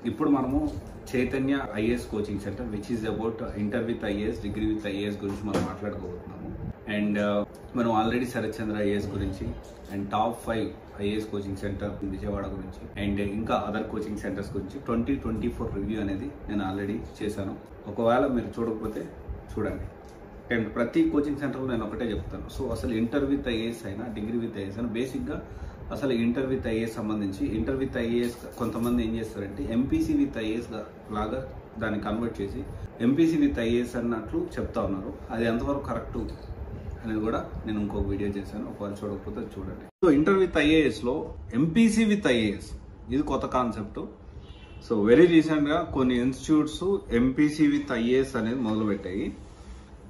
ఇప్పుడు మనము Chaitanya IAS coaching centre which is about inter with IAS, degree with IAS గురించి మనం మాట్లాడుకోబోతున్నాము. అండ్ మనం ఆల్రెడీ శరత్ చంద్ర ఐఏఎస్ గురించి and top 5 IAS coaching centre Vijayawada గురించి అండ్ ఇంకా అదర్ కోచింగ్ సెంటర్స్ గురించి 2024 రివ్యూ అనేది నేను ఆల్రెడీ చేశాను. ఒకవేళ మీరు చూడకపోతే చూడండి. అండ్ ప్రతి కోచింగ్ సెంటర్లో నేను ఒకటే చెప్తాను. సో అసలు ఇంటర్ విత్ ఐఏఎస్ అయినా డిగ్రీ విత్ ఐఏఎస్ అయినా బేసిక్గా అసలు ఇంటర్ విత్ ఐఏఎస్ సంబంధించి ఇంటర్ విత్ ఐఏఎస్ కొంతమంది ఏం చేస్తారంటే ఎంపీసీ విత్ ఐఏఎస్ లాగా దాన్ని కన్వర్ట్ చేసి ఎంపీసీ విత్ ఐఏఎస్ అన్నట్లు చెప్తా ఉన్నారు. అది ఎంతవరకు కరెక్ట్ అనేది కూడా నేను ఇంకొక వీడియో చేశాను. ఒకవేళ చూడకపోతే చూడండి. సో ఇంటర్ విత్ ఐఏఎస్ లో ఎంపీసీ విత్ ఐఏఎస్ ఇది కొత్త కాన్సెప్ట్. సో వెరీ రీసెంట్ గా కొన్ని ఇన్స్టిట్యూట్స్ ఎంపీసీ విత్ ఐఏఎస్ అనేది మొదలు పెట్టాయి.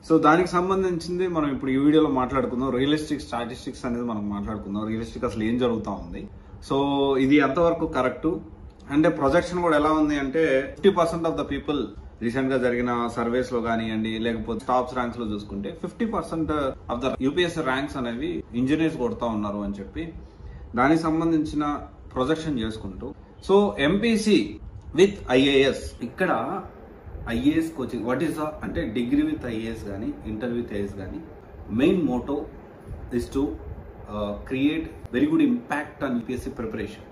సో దానికి సంబంధించింది మనం ఇప్పుడు ఈ వీడియోలో మాట్లాడుకుందాం. రియలిస్టిక్ స్టాటిస్టిక్స్ అనేది మనం మాట్లాడుకుందాం. రియలిస్టిక్ అసలు ఏం జరుగుతూ ఉంది, సో ఇది ఎంతవరకు కరెక్ట్, అంటే ప్రొజెక్షన్ కూడా ఎలా ఉంది అంటే 50% ఆఫ్ ద పీపుల్ రీసెంట్ గా జరిగిన సర్వేస్ లో కానివ్వండి లేకపోతే టాప్స్ ర్యాంక్స్ లో చూసుకుంటే 50% ఆఫ్ ద యూపీఎస్సీ ర్యాంక్స్ అనేవి ఇంజనీర్స్ కొడతా ఉన్నారు అని చెప్పి దానికి సంబంధించిన ప్రొజెక్షన్ చేసుకుంటూ సో ఎంపీసీ విత్ ఐఏఎస్ ఇక్కడ ఐఏఎస్ కోచింగ్ వాట్ ఈస్ అంటే డిగ్రీ విత్ ఐఏఎస్ కానీ ఇంటర్ విత్ ఐఏఎస్ కానీ main motto is to create very good impact on UPSC preparation.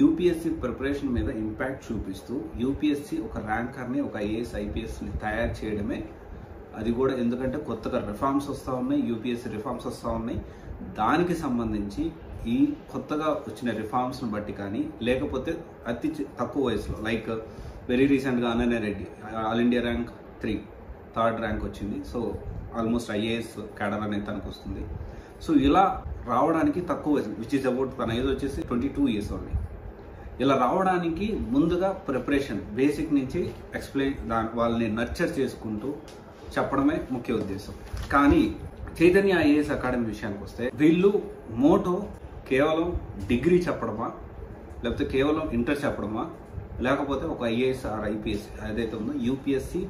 UPSC preparation మీద ఇంపాక్ట్ చూపిస్తూ యూపీఎస్సీ ఒక ర్యాంకర్ని ఒక ఐఏఎస్ ఐపీఎస్ని తయారు చేయడమే. అది కూడా ఎందుకంటే కొత్తగా రిఫార్మ్స్ వస్తూ ఉన్నాయి, యూపీఎస్సీ రిఫార్మ్స్ వస్తూ ఉన్నాయి. దానికి సంబంధించి ఈ కొత్తగా వచ్చిన రిఫార్మ్స్ని బట్టి కానీ లేకపోతే అతి తక్కువ వయసులో లైక్ వెరీ రీసెంట్గా Ananya Reddy all India rank 3 third rank వచ్చింది. సో ఆల్మోస్ట్ ఐఏఎస్ క్యాడర్ అనేది తనకు వస్తుంది. సో ఇలా రావడానికి తక్కువ వయసు విచ్ ఈస్ అబౌట్ తన ఏజ్ వచ్చేసి 22 ఇయర్స్ ఓన్లీ. ఇలా రావడానికి ముందుగా ప్రిపరేషన్ బేసిక్ నుంచి ఎక్స్ప్లెయిన్ వాళ్ళని నర్చర్ చేసుకుంటూ చెప్పడమే ముఖ్య ఉద్దేశం. కానీ చైతన్య ఐఏఎస్ అకాడమీ విషయానికి వస్తే వీళ్ళు మోటో కేవలం డిగ్రీ చెప్పడమా లేకపోతే కేవలం ఇంటర్ చెప్పడమా లేకపోతే ఒక ఐఏఎస్ ఆర్ ఐపీఎస్ ఏదైతే ఉందో యూపీఎస్సీ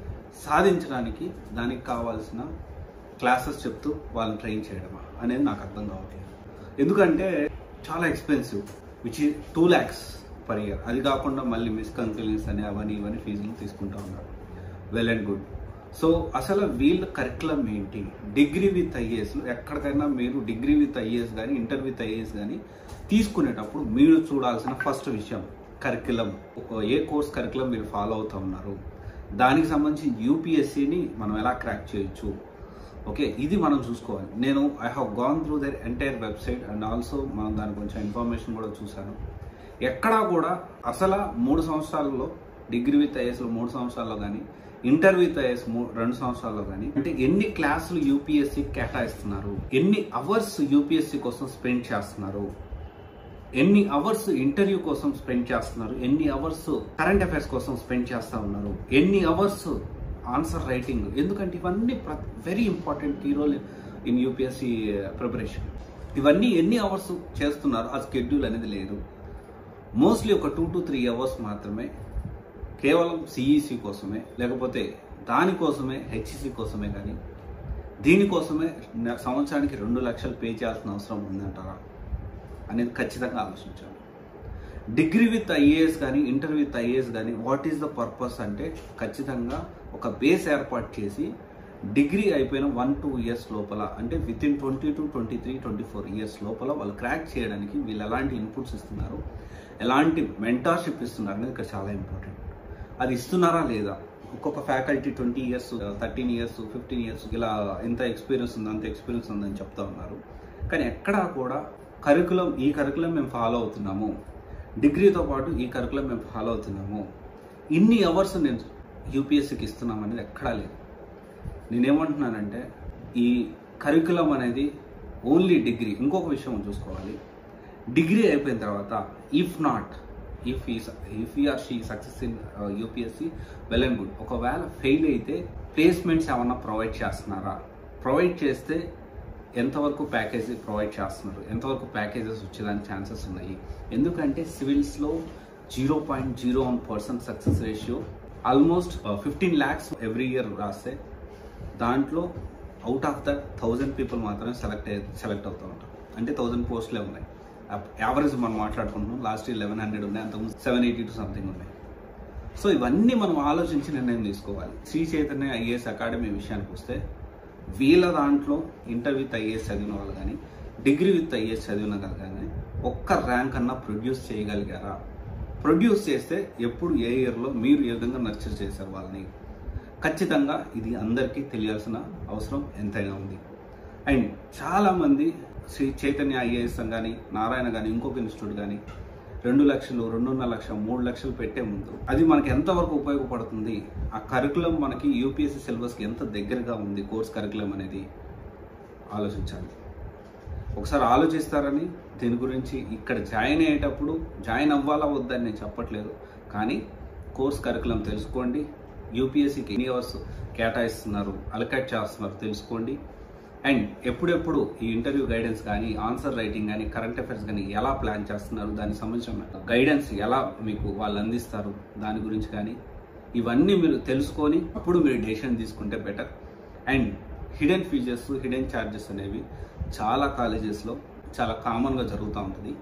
సాధించడానికి దానికి కావాల్సిన క్లాసెస్ చెప్తూ వాళ్ళని ట్రైన్ చేయడమా అనేది నాకు అర్థం కావట్లేదు. ఎందుకంటే చాలా expensive which is 2 lakhs per year. అది కాకుండా మళ్ళీ మిస్కన్సల్టెన్స్ అని అవన్నీ ఇవన్నీ ఫీజులు తీసుకుంటూ ఉన్నారు. Well and good. సో అసలు వీళ్ళ కరికులం ఏంటి? డిగ్రీ విత్ ఐఏఎస్లో ఎక్కడికైనా మీరు డిగ్రీ విత్ ఐఏఎస్ కానీ ఇంటర్ విత్ ఐఏఎస్ కానీ తీసుకునేటప్పుడు మీరు చూడాల్సిన ఫస్ట్ విషయం కరికులం. ఏ కోర్స్ కరికులం మీరు ఫాలో అవుతూ ఉన్నారు, దానికి సంబంధించి యూపీఎస్సీని మనం ఎలా క్రాక్ చేయొచ్చు. ఓకే, ఇది మనం చూసుకోవాలి. నేను I have gone through there entire website and also మనం దాని కొంచెం ఇన్ఫర్మేషన్ కూడా చూశాను. ఎక్కడా కూడా అసలు 3 సంవత్సరాలలో డిగ్రీ విత్ ఐఏఎస్లో 3 సంవత్సరాల్లో కానీ ఇంటర్ విత్ ఐఏఎస్ 2 సంవత్సరాల్లో కానీ అంటే ఎన్ని క్లాసులు యూపీఎస్సీ కేటాయిస్తున్నారు, ఎన్ని అవర్స్ యూపీఎస్సీ కోసం స్పెండ్ చేస్తున్నారు, ఎన్ని అవర్స్ ఇంటర్వ్యూ కోసం స్పెండ్ చేస్తున్నారు, ఎన్ని అవర్స్ కరెంట్ అఫైర్స్ కోసం స్పెండ్ చేస్తూ ఉన్నారు, ఎన్ని అవర్స్ ఆన్సర్ రైటింగ్. ఎందుకంటే ఇవన్నీ very important key role in UPSC preparation. ఇవన్నీ ఎన్ని అవర్స్ చేస్తున్నారు ఆ స్కెడ్యూల్ అనేది లేదు. మోస్ట్లీ ఒక 2 to 3 అవర్స్ మాత్రమే కేవలం సిఈసి కోసమే లేకపోతే దానికోసమే హెచ్ఈసి కోసమే కానీ దీనికోసమే సంవత్సరానికి 2 లక్షలు పే చేయాల్సిన అవసరం ఉందంటారా అనేది ఖచ్చితంగా ఆలోచించాలి. డిగ్రీ విత్ ఐఏఎస్ కానీ ఇంటర్ విత్ ఐఏఎస్ కానీ వాట్ ఈస్ ద పర్పస్ అంటే ఖచ్చితంగా ఒక బేస్ ఏర్పాటు చేసి డిగ్రీ అయిపోయిన 1-2 ఇయర్స్ లోపల అంటే విత్ ఇన్ 20 to 23, 24 ఇయర్స్ లోపల వాళ్ళు క్రాక్ చేయడానికి వీళ్ళు ఎలాంటి ఇన్పుట్స్ ఇస్తున్నారు, ఎలాంటి మెంటార్షిప్ ఇస్తున్నారు అనేది ఇక్కడ చాలా ఇంపార్టెంట్. అది ఇస్తున్నారా లేదా? ఒక్కొక్క ఫ్యాకల్టీ 20 ఇయర్స్ 13 ఇయర్స్ 15 ఇయర్స్ ఇలా ఎంత ఎక్స్పీరియన్స్ ఉంది అంత ఎక్స్పీరియన్స్ ఉందని చెప్తా ఉన్నారు. కానీ ఎక్కడా కూడా కరికులం ఈ కరికులం మేము ఫాలో అవుతున్నాము, డిగ్రీతో పాటు ఈ కరికులం మేము ఫాలో అవుతున్నాము, ఇన్ని అవర్స్ నేను యూపీఎస్సీకి ఇస్తున్నాం అనేది ఎక్కడా లేదు. నేనేమంటున్నానంటే ఈ కరికులం అనేది ఓన్లీ డిగ్రీ. ఇంకొక విషయం చూసుకోవాలి, డిగ్రీ అయిపోయిన తర్వాత if he or she success in UPSC well and good. ఒకవేళ ఫెయిల్ అయితే ప్లేస్మెంట్స్ ఏమన్నా ప్రొవైడ్ చేస్తున్నారా, ప్రొవైడ్ చేస్తే ఎంతవరకు ప్యాకేజ్ ప్రొవైడ్ చేస్తున్నారు, ఎంతవరకు ప్యాకేజెస్ వచ్చేదానికి ఛాన్సెస్ ఉన్నాయి. ఎందుకంటే సివిల్స్లో 0.01% success ratio, almost 15 lakhs every year రాస్తే దాంట్లో అవుట్ ఆఫ్ ద 1000 people మాత్రమే సెలెక్ట్ అవుతూ ఉంటారు. అంటే 1000 పోస్టులే ఉన్నాయి. యావరేజ్ మనం మాట్లాడుకుంటున్నాం. లాస్ట్ ఇయర్ 1100 ఉన్నాయి, అంతకుముందు 780 to something ఉన్నాయి. సో ఇవన్నీ మనం ఆలోచించి నిర్ణయం తీసుకోవాలి. శ్రీ చైతన్య ఐఏఎస్ అకాడమీ విషయానికి వస్తే వీళ్ళ దాంట్లో ఇంటర్ విత్ ఐఏఎస్ చదివిన వాళ్ళు కానీ డిగ్రీ విత్ ఐఏఎస్ చదివిన వాళ్ళు కానీ ఒక్క ర్యాంక్ అన్నా ప్రొడ్యూస్ చేయగలిగారా? ప్రొడ్యూస్ చేస్తే ఎప్పుడు ఏ ఇయర్లో మీరు ఏ విధంగా నర్చర్ చేశారు వాళ్ళని? ఖచ్చితంగా ఇది అందరికీ తెలియాల్సిన అవసరం ఎంతైనా ఉంది. అండ్ చాలామంది శ్రీ చైతన్య ఐఏఎస్ కానీ నారాయణ కానీ ఇంకొక ఇన్స్టిట్యూట్ కానీ 2 లక్షలు 2.5 లక్షలు 3 లక్షలు పెట్టే ముందు అది మనకి ఎంతవరకు ఉపయోగపడుతుంది? ఆ కరికులం మనకి యూపీఎస్సీ సిలబస్కి ఎంత దగ్గరగా ఉంది కోర్స్ కరికులం అనేది ఆలోచించాలి. ఒకసారి ఆలోచిస్తారని దీని గురించి ఇక్కడ జాయిన్ అయ్యేటప్పుడు జాయిన్ అవ్వాలా వద్దని నేను చెప్పట్లేదు, కానీ కోర్స్ కరికులం తెలుసుకోండి. యూపీఎస్సీకి ఎన్ని అవర్స్ కేటాయిస్తున్నారు, అలొకేట్ చేస్తున్నారు తెలుసుకోండి. అండ్ ఎప్పుడెప్పుడు ఈ ఇంటర్వ్యూ గైడెన్స్ కానీ ఆన్సర్ రైటింగ్ కానీ కరెంట్ అఫైర్స్ కానీ ఎలా ప్లాన్ చేస్తున్నారు, దానికి సంబంధించిన గైడెన్స్ ఎలా మీకు వాళ్ళు అందిస్తారు దాని గురించి కానీ ఇవన్నీ మీరు తెలుసుకొని అప్పుడు మీరు డెసిషన్ తీసుకుంటే better. And hidden fees hidden charges అనేవి చాలా కాలేజెస్లో చాలా కామన్గా జరుగుతూ ఉంటుంది.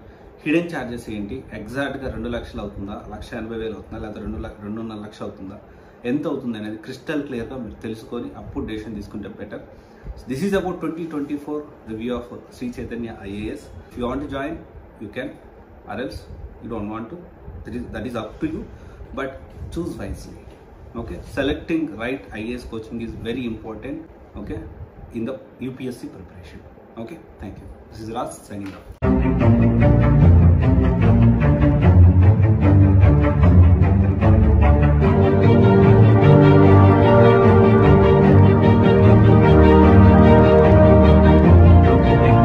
హిడెన్ ఛార్జెస్ ఏంటి, ఎగ్జాక్ట్గా 2 లక్షలు అవుతుందా, 1,80,000 అవుతుందా, లేదా 2.5 లక్షలు అవుతుందా, ఎంత అవుతుంది అనేది క్రిస్టల్ క్లియర్గా మీరు తెలుసుకొని అప్పుడు డెసిషన్ తీసుకుంటే better. This is about 2024 review of Sri Chaitanya IAS. If you want to join, you can, or else you don't want to. That is up to you, but choose wisely. Okay, selecting right IAS coaching is very important. Okay, in the UPSC preparation. Okay, thank you. This is Raj signing off.